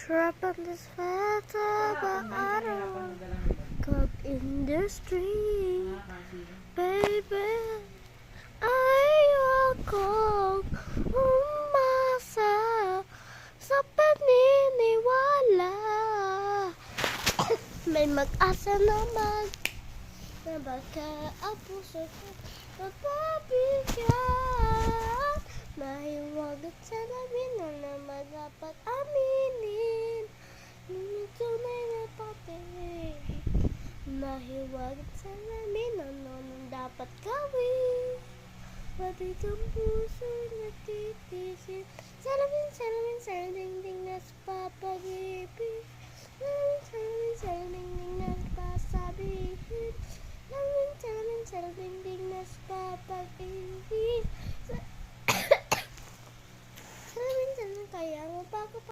Trapped on this feather, but I don't caught in the street, baby. Ayoko umasa sa paniniwala. May mag-asa naman na baka ang puso ko mapabigat. Mahiwag at salamin na naman dapat aminin. Ngunit tunay na papel. Mahiwag at salamin na naman dapat gawin. Pati kang puso nagtitisin. Salamin, salamin, salamin, ding, ding.